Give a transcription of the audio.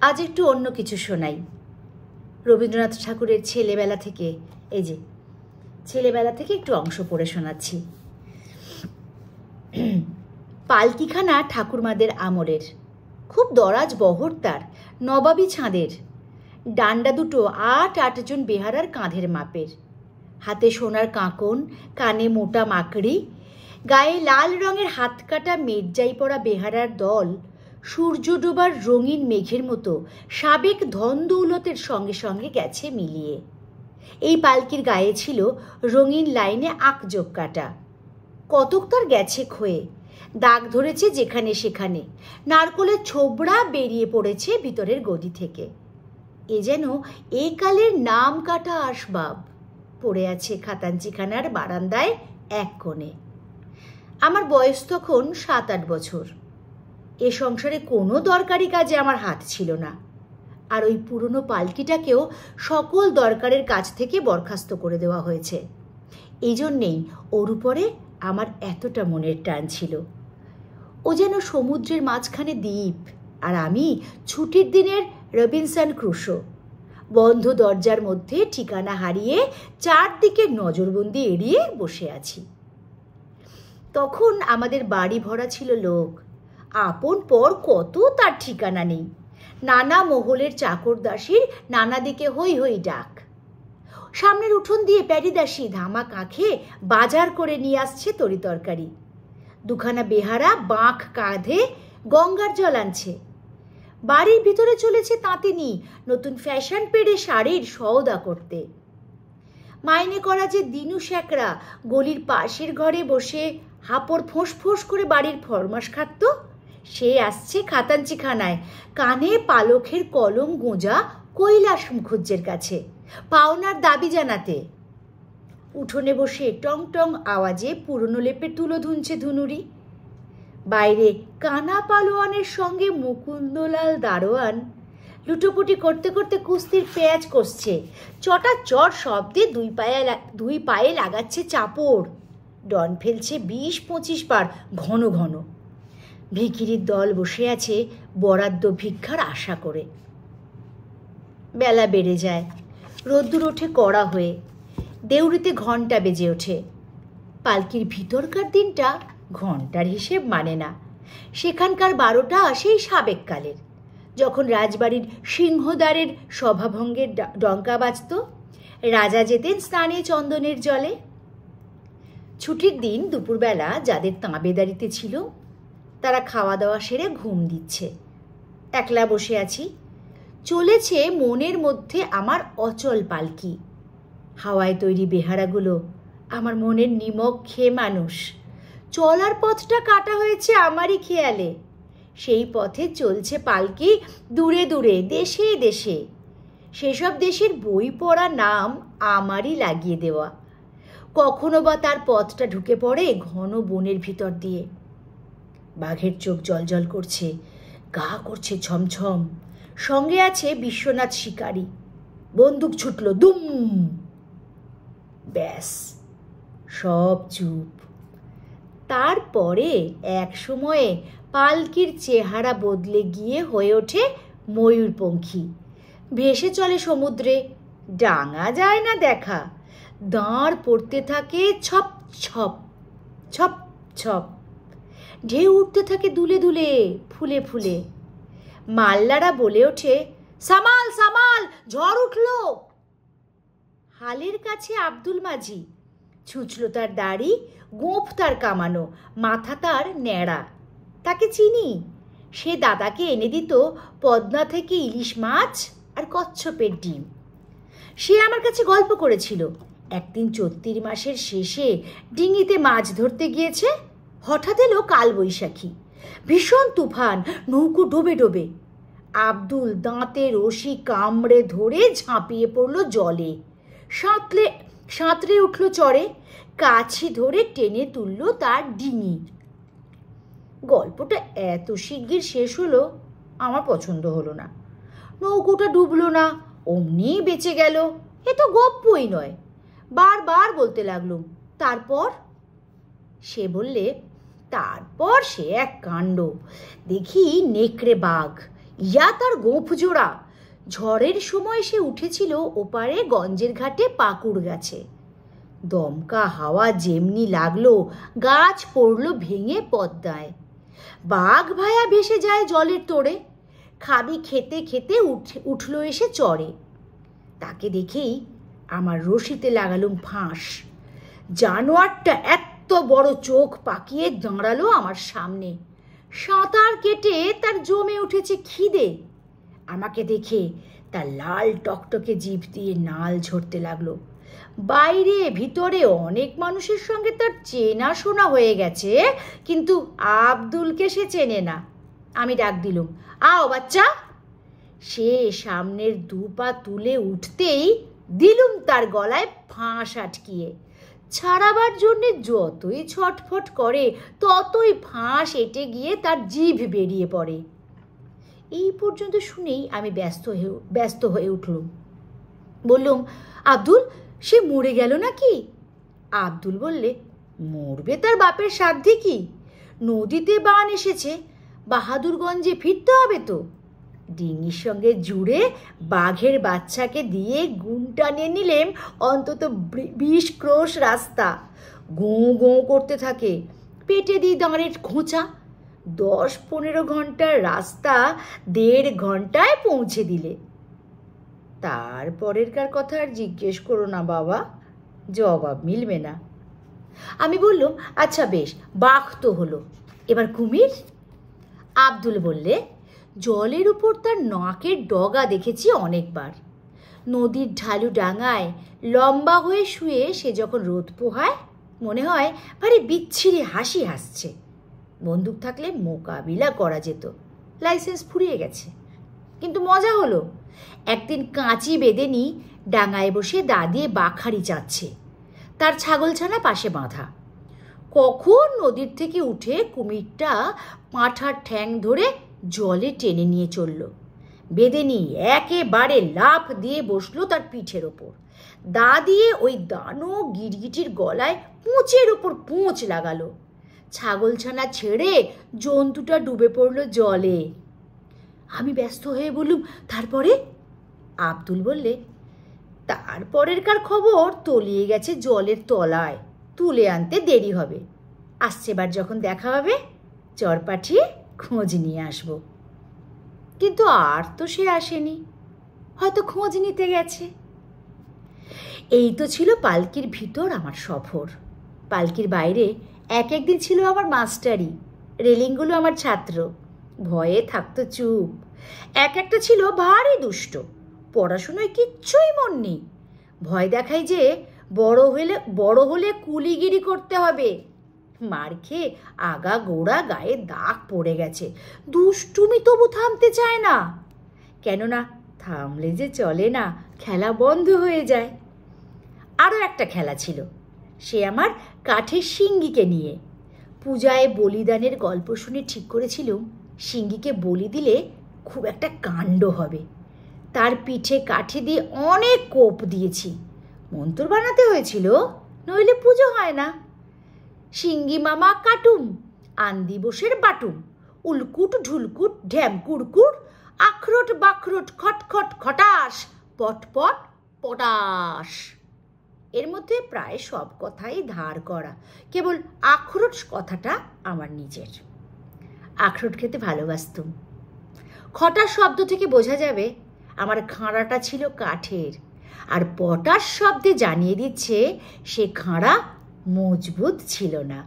আজ একটু অন্য কিছু শোনাই। রবীন্দ্রনাথ ঠাকুরের ছেলেবেলা থেকে, এই যে ছেলেবেলা থেকে একটু অংশ পড়ে শোনাচ্ছি। পালকিখানা ঠাকুরমাদের আমলের, খুব দরাজ বহর তার, নবাবী ছাঁদের। ডান্ডা দুটো ৮-৮ বেহারার কাঁধের মাপের, হাতে সোনার কাঁকন, কানে মোটা মাকড়ি, গায়ে লাল রঙের হাতকাটা মেরজাই পরা বেহারার দল সূর্য ডোবার রঙিন মেঘের মতো সাবেক ধন দৌলতের সঙ্গে সঙ্গে গেছে মিলিয়ে। এই পালকির গায়ে ছিল রঙিন লাইনে আঁকজোক কাটা, কতক তার গেছে ক্ষয়ে, দাগ ধরেছে যেখানে সেখানে, নারকলের ছোবড়া বেরিয়ে পড়েছে ভিতরের গদি থেকে। এ যেন এই কালের নাম কাটা আসবাব পড়ে আছে খাতাঞ্চিখানার বারান্দায় এক কোণে। আমার বয়স তখন 7-8 বছর। এ সংসারে কোনো দরকারি কাজে আমার হাত ছিল না, আর ওই পুরনো পালকিটাকেও সকল দরকারের কাজ থেকে বরখাস্ত করে দেওয়া হয়েছে। এই জন্যেই ওর উপরে আমার এতটা মনের টান ছিল। ও যেন সমুদ্রের মাঝখানে দ্বীপ, আর আমি ছুটির দিনের রবিনসন ক্রুশো, বন্ধ দরজার মধ্যে ঠিকানা হারিয়ে চারদিকে নজরবন্দি এড়িয়ে বসে আছি। তখন আমাদের বাড়ি ভরা ছিল লোক, আপন পর কত তার ঠিকানা নেই। নানা মহলের চাকর দাসীর নানা দিকে হই হই ডাক। সামনের উঠোন দিয়ে প্যারিদাসী ধামা কাঁখে বাজার করে নিয়ে আসছে তরি তরকারি। দুখানা বেহারা বাঁক কাঁধে গঙ্গার জল আনছে। বাড়ির ভিতরে চলেছে তাঁতিনি নতুন ফ্যাশন পেড়ে শাড়ির সওদা করতে। মাইনে করা যে দিনু শেকরা গলির পাশের ঘরে বসে হাপড় ফোঁস ফোঁস করে বাড়ির ফরমাস খাটত, সে আসছে খাতাঞ্চিখানায় কানে পালকের কলম গোঁজা কৈলাস মুখুজ্জের কাছে পাওনার দাবি জানাতে। উঠোনে বসে টং টং আওয়াজে পুরনো লেপের তুলো ধুনছে ধুনুরি। বাইরে কানা পালোয়ানের সঙ্গে মুকুন্দলাল দারোয়ান লুটোপুটি করতে করতে কুস্তির পেঁয়াজ কষছে। চটা চট শব্দে দুই পায়ে লাগাচ্ছে চাপড়। ডন ফেলছে 20-25 বার ঘন ঘন। ভিখিরির দল বসে আছে বরাদ্দ ভিক্ষার আশা করে। বেলা বেড়ে যায়, রোদ্দুর ওঠে কড়া হয়ে, দেউড়িতে ঘণ্টা বেজে ওঠে। পালকির ভিতরকার দিনটা ঘণ্টার হিসেব মানে না, সেখানকার 12টা সেই সাবেক কালের, যখন রাজবাড়ির সিংহদ্বারের সভাভঙ্গের ডঙ্কা বাজত, রাজা যেতেন স্নানে চন্দনের জলে। ছুটির দিন দুপুরবেলা যাদের তাঁবেদারিতে ছিল তারা খাওয়া দাওয়া সেরে ঘুম দিচ্ছে। একলা বসে আছি। চলেছে মনের মধ্যে আমার অচল পালকি। হাওয়ায় তৈরি বেহারাগুলো আমার মনের নিমক খেয়ে মানুষ। চলার পথটা কাটা হয়েছে আমারই খেয়ালে। সেই পথে চলছে পালকি দূরে দূরে, দেশে দেশে। সেসব দেশের বই পড়া নাম আমারই লাগিয়ে দেওয়া। কখনো বা তার পথটা ঢুকে পড়ে ঘন বনের ভিতর দিয়ে। বাঘের চোখ জলজল করছে, গা করছে ছমছম। সঙ্গে আছে বিশ্বনাথ শিকারী। বন্দুক ছুটল দুম। ব্যাস, সব চুপ। তারপরে এক সময়ে পালকির চেহারা বদলে গিয়ে হয়ে ওঠে ময়ূরপঙ্খী। ভেসে চলে সমুদ্রে, ডাঙা যায় না দেখা। দাঁড় পড়তে থাকে ছপ ছপ ছপ ছপ। ঢেউ উঠতে থাকে দুলে দুলে, ফুলে ফুলে। মাল্লারা বলে ওঠে, সামাল সামাল, ঝড় উঠল। হালের কাছে আব্দুল মাঝি, ছুঁচলো তার দাড়ি, গোঁফ তার কামানো, মাথা তার ন্যাড়া। তাকে চিনি। সে দাদাকে এনে দিত পদ্মা থেকে ইলিশ মাছ আর কচ্ছপের ডিম। সে আমার কাছে গল্প করেছিল একদিন চৈত্র মাসের শেষে ডিঙিতে মাছ ধরতে গিয়েছে। হঠাৎ এলো কালবৈশাখী, ভীষণ তুফান, নৌকো ডোবে ডোবে। আব্দুল দাঁতে রশি কামড়ে ধরে ঝাঁপিয়ে পড়ল জলে। সাঁতরে উঠল চড়ে, কাছি ধরে টেনে তুলল তার ডিঙি। গল্পটা এত শিগগির শেষ হলো আমার পছন্দ হলো না। নৌকোটা ডুবলো না, অমনি বেঁচে গেল, এ তো গপ্পই নয়। বারবার বলতে লাগলুম, তারপর? সে বললে, তারপর সে এক কাণ্ড। দেখি নেকড়ে বাঘ ইয়া তার গোঁফ জোড়া। ঝড়ের সময় সে উঠেছিল ওপারে গঞ্জের ঘাটে পাকুড় গাছে। দমকা হাওয়া যেমনি লাগলো, গাছ পড়ল ভেঙে পদ্মায়। বাঘ ভায়া ভেসে যায় জলের তোড়ে, খাবি খেতে খেতে উঠল এসে চড়ে। তাকে দেখেই আমার রশিতে লাগালুম ফাঁস। জানোয়ারটা এত বড় চোখ পাকিয়ে দাঁড়ালো আমার সামনে। সাঁতার কেটে তার জমে উঠেছে খিদে। আমাকে দেখে তার লাল টকটকে জিভ দিয়ে নাল ঝরতে লাগলো। বাইরে ভিতরে অনেক মানুষের সঙ্গে তার চেনা শোনা হয়ে গেছে, কিন্তু আব্দুলকে সে চেনে না। আমি ডাক দিলুম, আও বাচ্চা। সে সামনের 2 পা তুলে উঠতেই দিলুম তার গলায় ফাঁস আটকিয়ে। ছাড়াবার জন্যে যতই ছটফট করে ততই ফাঁস এঁটে গিয়ে তার জিভ বেরিয়ে পড়ে। এই পর্যন্ত শুনেই আমি ব্যস্ত হয়ে উঠলুম। বললুম, আব্দুল, সে মরে গেল নাকি? আব্দুল বললে, মরবে তার বাপের সাধ্যে কি? নদীতে বান এসেছে, বাহাদুরগঞ্জে ফিরতে হবে তো। ডিঙির সঙ্গে জুড়ে বাঘের বাচ্চাকে দিয়ে গুণ টানিয়ে নিলেম অন্তত 20 ক্রোশ রাস্তা। গোঁ গোঁ করতে থাকে, পেটে দিই দাঁড়ের খোঁচা। 10-15 ঘন্টার রাস্তা 1.5 ঘন্টায় পৌঁছে দিলে। তারপরেরকার কথা আর জিজ্ঞেস করো না বাবা, জবাব মিলবে না। আমি বললুম, আচ্ছা বেশ, বাঘ তো হলো, এবার কুমির? আব্দুল বললে, জলের উপর তার নাকের ডগা দেখেছি অনেকবার। নদীর ঢালু ডাঙায় লম্বা হয়ে শুয়ে সে যখন রোদ পোহায়, মনে হয় ভারী বিচ্ছিরি হাসি হাসছে। বন্দুক থাকলে মোকাবিলা করা যেত। লাইসেন্স ফুরিয়ে গেছে, কিন্তু মজা হলো। একদিন কাঁচি বেঁধে নি ডাঙায় বসে দা দিয়ে বাখারি চাচ্ছে, তার ছাগলছানা পাশে বাঁধা। কখন নদীর থেকে উঠে কুমিরটা পাঁঠার ঠ্যাং ধরে জলে টেনে নিয়ে চলল। বেঁধে নি একেবারে লাফ দিয়ে বসলো তার পিঠের ওপর। দা দিয়ে ওই দানো গিরগিটির গলায় পুঁচের ওপর পুঁচ লাগালো। ছাগলছানা ছেড়ে জন্তুটা ডুবে পড়ল জলে। আমি ব্যস্ত হয়ে বললুম, তারপরে? আব্দুল বললে, তারপরেরকার খবর তলিয়ে গেছে জলের তলায়, তুলে আনতে দেরি হবে। আসছেবার যখন দেখা হবে চর পাঠিয়ে খোঁজ নিয়ে আসব। কিন্তু আর তো সে আসেনি, হয়তো খোঁজ নিতে গেছে। এই তো ছিল পালকির ভিতর আমার সফর। পালকির বাইরে একদিন ছিল আমার মাস্টারি, রেলিংগুলো আমার ছাত্র। ভয়ে থাকতো চুপ। একটা ছিল ভারী দুষ্ট, পড়াশোনায় কিচ্ছুই মন নেই। ভয় দেখাই যে বড় হলে কুলিগিরি করতে হবে। মার খেয়ে আগা গোড়া গায়ে দাগ পড়ে গেছে। দুষ্টুমি তবু থামতে চায় না, কেননা থামলে যে চলে না, খেলা বন্ধ হয়ে যায়। আরও একটা খেলা ছিল, সে আমার কাঠের শিঙ্গিকে নিয়ে। পূজায় বলিদানের গল্প শুনে ঠিক করেছিলুম শিঙ্গিকে বলি দিলে খুব একটা কাণ্ড হবে। তার পিঠে কাঠি দিয়ে অনেক কোপ দিয়েছি, মন্তর বানাতে হয়েছিল, নইলে পুজো হয় না। শিঙ্গি মামা কাটুম, আন্দিবসের বাটুম, উলকুট ঢুলকুট ঢ্যাম কুড়কুড়, আখরোট বাখরোট খটখট খটাস, পটপট পটাশ। এর মধ্যে প্রায় সব কথাই ধার করা, কেবল আখরোট কথাটা আমার নিজের। আখরোট খেতে ভালোবাসতুম। খটাস শব্দ থেকে বোঝা যাবে আমার খাঁড়াটা ছিল কাঠের, আর পটাশ শব্দে জানিয়ে দিচ্ছে সে খাঁড়া মজবুত ছিল না।